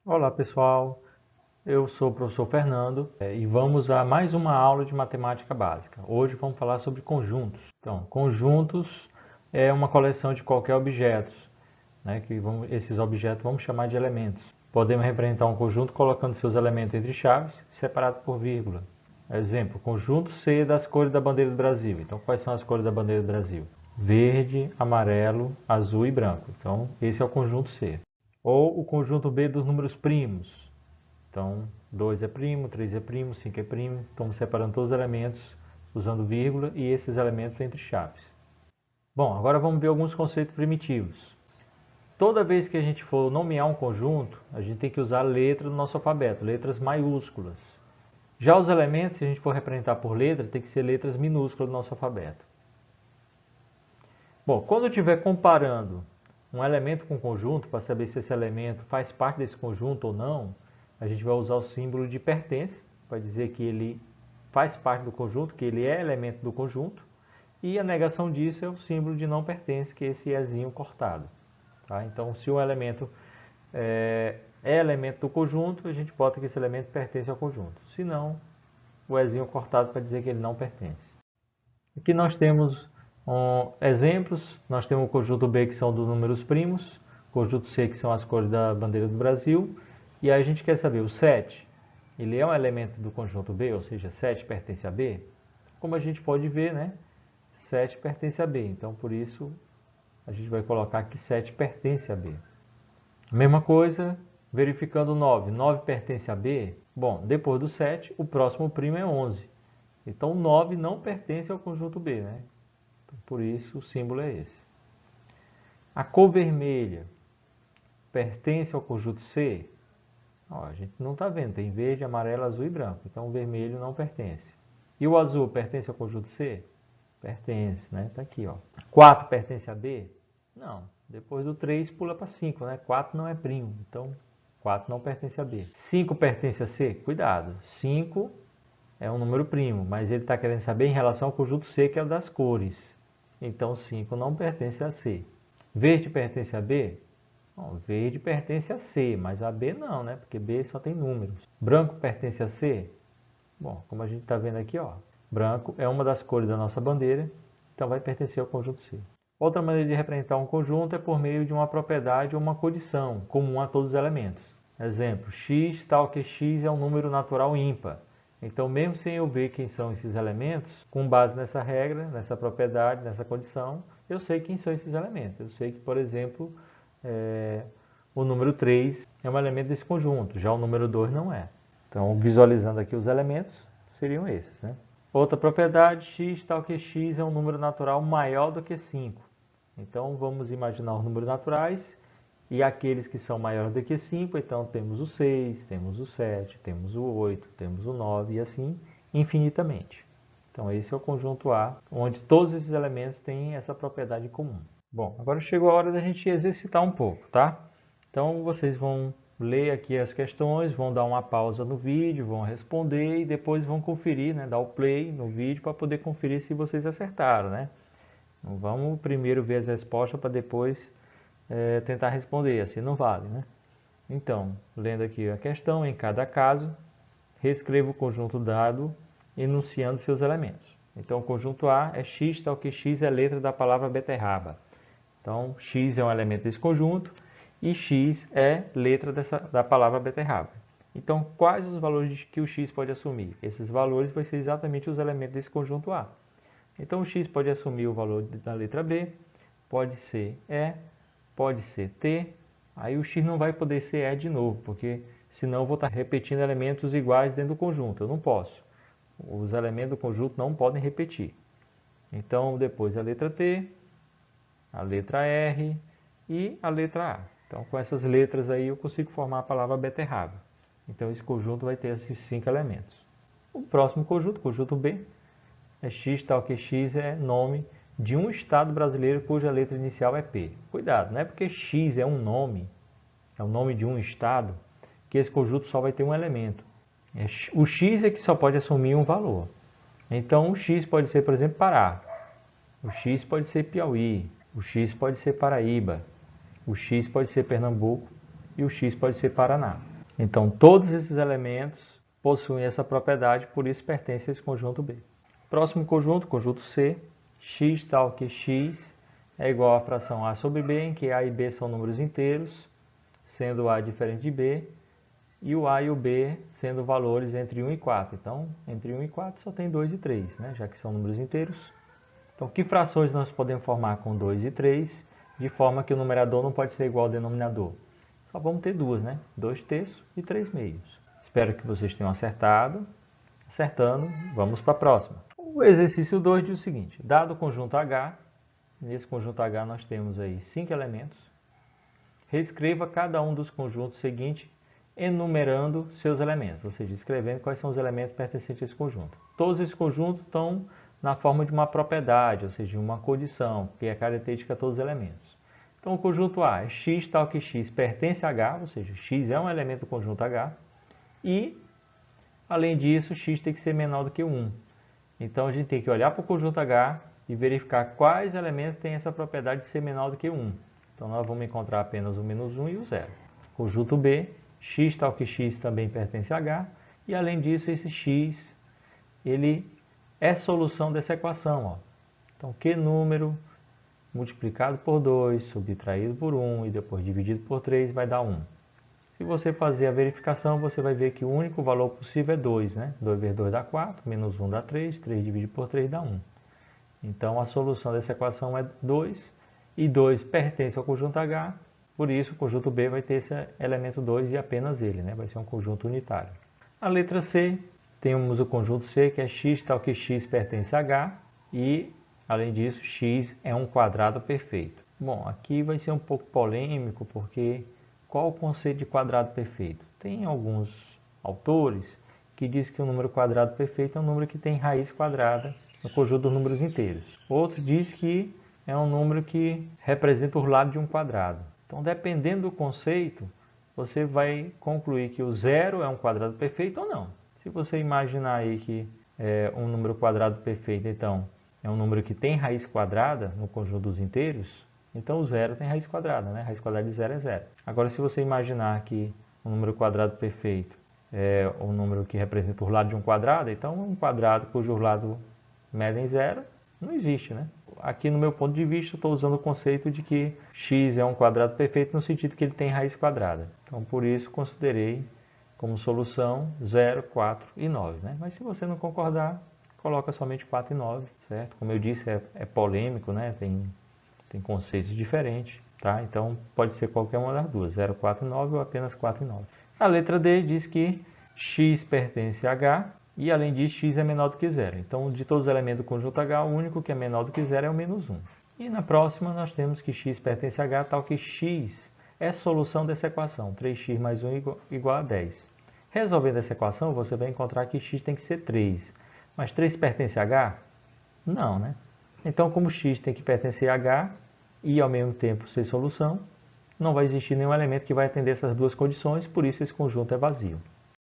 Olá pessoal, eu sou o professor Fernando e vamos a mais uma aula de matemática básica. Hoje vamos falar sobre conjuntos. Então, conjuntos é uma coleção de qualquer objeto, né, esses objetos vamos chamar de elementos. Podemos representar um conjunto colocando seus elementos entre chaves, separados por vírgula. Exemplo, conjunto C das cores da bandeira do Brasil. Então, quais são as cores da bandeira do Brasil? Verde, amarelo, azul e branco. Então, esse é o conjunto C. Ou o conjunto B dos números primos. Então, 2 é primo, 3 é primo, 5 é primo. Estamos separando todos os elementos usando vírgula e esses elementos entre chaves. Bom, agora vamos ver alguns conceitos primitivos. Toda vez que a gente for nomear um conjunto, a gente tem que usar a letra do nosso alfabeto, letras maiúsculas. Já os elementos, se a gente for representar por letra, tem que ser letras minúsculas do nosso alfabeto. Bom, quando eu estiver comparando um elemento com um conjunto, para saber se esse elemento faz parte desse conjunto ou não, a gente vai usar o símbolo de pertence, para dizer que ele faz parte do conjunto, que ele é elemento do conjunto, e a negação disso é o símbolo de não pertence, que é esse ezinho cortado. Tá? Então, se um elemento é elemento do conjunto, a gente bota que esse elemento pertence ao conjunto. Se não, o ezinho cortado para dizer que ele não pertence. Aqui nós temos exemplos, nós temos o conjunto B que são dos números primos, conjunto C que são as cores da bandeira do Brasil, e aí a gente quer saber o 7, ele é um elemento do conjunto B, ou seja, 7 pertence a B? Como a gente pode ver, né? 7 pertence a B, então por isso a gente vai colocar que 7 pertence a B. Mesma coisa, verificando o 9, 9 pertence a B? Bom, depois do 7, o próximo primo é 11. Então, o 9 não pertence ao conjunto B, né? Por isso, o símbolo é esse. A cor vermelha pertence ao conjunto C? Ó, a gente não está vendo, tem verde, amarelo, azul e branco. Então, o vermelho não pertence. E o azul pertence ao conjunto C? Pertence, né? Está aqui, ó. 4 pertence a B? Não. Depois do 3, pula para 5, né? 4 não é primo, então 4 não pertence a B. 5 pertence a C? Cuidado, 5 é um número primo, mas ele está querendo saber em relação ao conjunto C, que é o das cores. Então, 5 não pertence a C. Verde pertence a B? Bom, verde pertence a C, mas a B não, né? Porque B só tem números. Branco pertence a C? Bom, como a gente está vendo aqui, ó, branco é uma das cores da nossa bandeira, então vai pertencer ao conjunto C. Outra maneira de representar um conjunto é por meio de uma propriedade ou uma condição comum a todos os elementos. Exemplo, x tal que x é um número natural ímpar. Então, mesmo sem eu ver quem são esses elementos, com base nessa regra, nessa propriedade, nessa condição, eu sei quem são esses elementos. Eu sei que, por exemplo, o número 3 é um elemento desse conjunto, já o número 2 não é. Então, visualizando aqui os elementos, seriam esses, né? Outra propriedade, x tal que x é um número natural maior do que 5. Então, vamos imaginar os números naturais e aqueles que são maiores do que 5, então temos o 6, temos o 7, temos o 8, temos o 9 e assim infinitamente. Então esse é o conjunto A, onde todos esses elementos têm essa propriedade comum. Bom, agora chegou a hora da gente exercitar um pouco, tá? Então vocês vão ler aqui as questões, vão dar uma pausa no vídeo, vão responder e depois vão conferir, né? Dar o play no vídeo para poder conferir se vocês acertaram, né? Então, vamos primeiro ver as respostas para depois tentar responder, assim não vale, né? Então, lendo aqui a questão, em cada caso, reescreva o conjunto dado enunciando seus elementos. Então, o conjunto A é x, tal que x é a letra da palavra beterraba. Então, x é um elemento desse conjunto e x é letra da palavra beterraba. Então, quais os valores que o x pode assumir? Esses valores vão ser exatamente os elementos desse conjunto A. Então, o x pode assumir o valor da letra B, pode ser E, pode ser T, aí o x não vai poder ser E de novo, porque senão eu vou estar repetindo elementos iguais dentro do conjunto, eu não posso. Os elementos do conjunto não podem repetir. Então, depois a letra T, a letra R e a letra A. Então, com essas letras aí eu consigo formar a palavra beterraba. Então, esse conjunto vai ter esses 5 elementos. O próximo conjunto, conjunto B, é x tal que x é nome de um estado brasileiro cuja letra inicial é P. Cuidado, não é porque x é um nome de um estado, que esse conjunto só vai ter um elemento. O x é que só pode assumir um valor. Então, o x pode ser, por exemplo, Pará. O x pode ser Piauí. O x pode ser Paraíba. O x pode ser Pernambuco. E o x pode ser Paraná. Então, todos esses elementos possuem essa propriedade, por isso pertence a esse conjunto B. Próximo conjunto, conjunto C, x tal que x é igual à fração A sobre B, em que A e B são números inteiros, sendo A diferente de B, e o A e o B sendo valores entre 1 e 4. Então, entre 1 e 4 só tem 2 e 3, né? Já que são números inteiros. Então, que frações nós podemos formar com 2 e 3, de forma que o numerador não pode ser igual ao denominador? Só vamos ter duas, né? 2 terços e 3 meios. Espero que vocês tenham acertado. Acertando, vamos para a próxima. O exercício 2 diz o seguinte: dado o conjunto H, nesse conjunto H nós temos aí 5 elementos, reescreva cada um dos conjuntos seguintes enumerando seus elementos, ou seja, escrevendo quais são os elementos pertencentes a esse conjunto. Todos esses conjuntos estão na forma de uma propriedade, ou seja, uma condição, que é característica de todos os elementos. Então, o conjunto A é x tal que x pertence a H, ou seja, x é um elemento do conjunto H, e, além disso, x tem que ser menor do que 1. Então, a gente tem que olhar para o conjunto H e verificar quais elementos têm essa propriedade de ser menor do que 1. Então, nós vamos encontrar apenas o menos 1 e o 0. Conjunto B, x tal que x também pertence a H, e além disso, esse x, ele é solução dessa equação. Ó. Então, que número multiplicado por 2, subtraído por 1 e depois dividido por 3 vai dar 1. Se você fazer a verificação, você vai ver que o único valor possível é 2, né? 2 vezes 2 dá 4, menos 1 dá 3, 3 dividido por 3 dá 1. Então, a solução dessa equação é 2, e 2 pertence ao conjunto H, por isso o conjunto B vai ter esse elemento 2 e apenas ele, né? Vai ser um conjunto unitário. A letra C, temos o conjunto C, que é x tal que x pertence a H, e, além disso, x é um quadrado perfeito. Bom, aqui vai ser um pouco polêmico, porque qual o conceito de quadrado perfeito? Tem alguns autores que dizem que o número quadrado perfeito é um número que tem raiz quadrada no conjunto dos números inteiros. Outros dizem que é um número que representa o lado de um quadrado. Então, dependendo do conceito, você vai concluir que o zero é um quadrado perfeito ou não. Se você imaginar aí que um número quadrado perfeito, então, é um número que tem raiz quadrada no conjunto dos inteiros, então o zero tem raiz quadrada, né? Raiz quadrada de zero é zero. Agora, se você imaginar que um número quadrado perfeito é um número que representa o lado de um quadrado, então um quadrado cujo lado medem zero não existe, né? Aqui, no meu ponto de vista, estou usando o conceito de que x é um quadrado perfeito no sentido que ele tem raiz quadrada. Então, por isso, considerei como solução 0, 4 e 9. Né? Mas se você não concordar, coloca somente 4 e 9, certo? Como eu disse, é polêmico, né? Tem conceitos diferentes, tá? Então, pode ser qualquer uma das duas, 0, 4 e 9 ou apenas 4 e 9. A letra D diz que x pertence a H, e além disso, x é menor do que zero. Então, de todos os elementos do conjunto H, o único que é menor do que zero é o menos 1. E na próxima, nós temos que x pertence a H, tal que x é solução dessa equação. 3x mais 1 igual a 10. Resolvendo essa equação, você vai encontrar que x tem que ser 3. Mas 3 pertence a H? Não, né? Então, como x tem que pertencer a H e, ao mesmo tempo, ser solução, não vai existir nenhum elemento que vai atender essas duas condições, por isso esse conjunto é vazio.